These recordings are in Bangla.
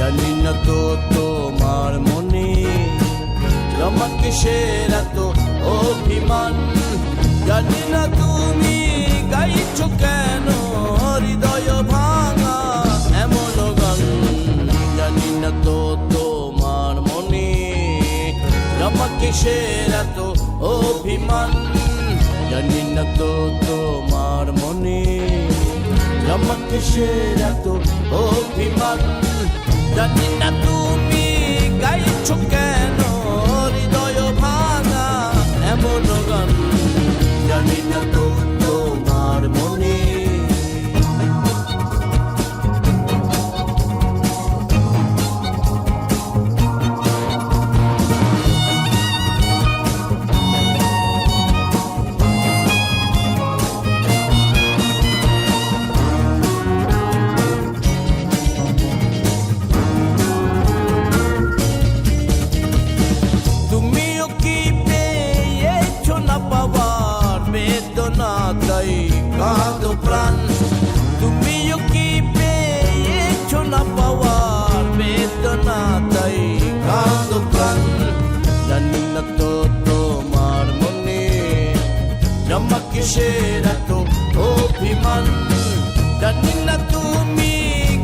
জানি না তো তোমার মনে আমার কিসের এত অভিমান। জানি না তুমি গাইছো কেন হৃদয় ভাঙা এমন গান। জানি না তো তোমার মনে আমার কিসের এত অভিমান। জানি না তো তোমার মনে আমার কিসের এত অভিমান। জানি না তুমি গাইছো কেন হৃদয় ভাঙা এমন গান। জানি না তো তোমার মনে তাই কাঁদো প্রাণ। তুমিও কি পেয়েছো না পাওয়ার বেদনা তাই কাঁদো প্রাণ। জানি না তো তোমার মনে জমা কিসের এত অভিমান। জানি না তুমি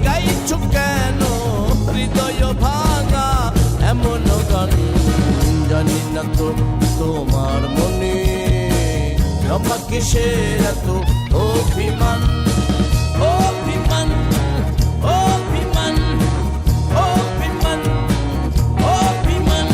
গাইছো কেন হৃদয় ভাঙা এমন গান। জানি না তো তোমার মনে আমার কিসের এত অভিমান। অভিমান অভিমান অভিমান অভিমান।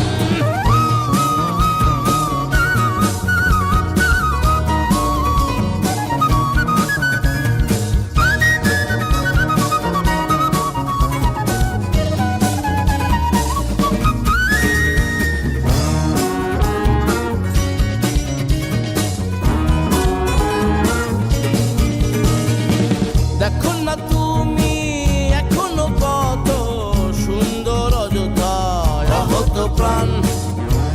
দেখো না তুমি এখনো কত সুন্দর অযথায় আহত প্রাণ।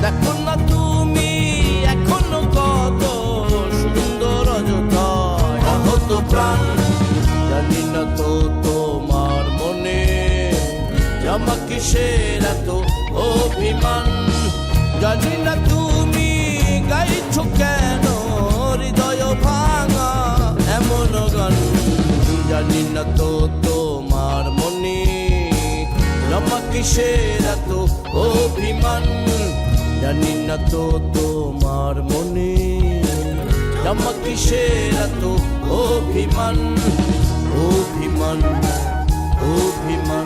দেখো না তুমি এখনো কত সুন্দর অযথায় আহত প্রাণ। জানি না তো তোমার মনে জামা কিসের এত অভিমান। জানি না তুমি গাইছো কেন হৃদয় ভাঙা এমন গান। জানি না তো তোমার মনে আমার কিসের এত অভিমান। জানি না তো তোমার মনে আমার কিসের এত অভিমান। অভিমান অভিমান।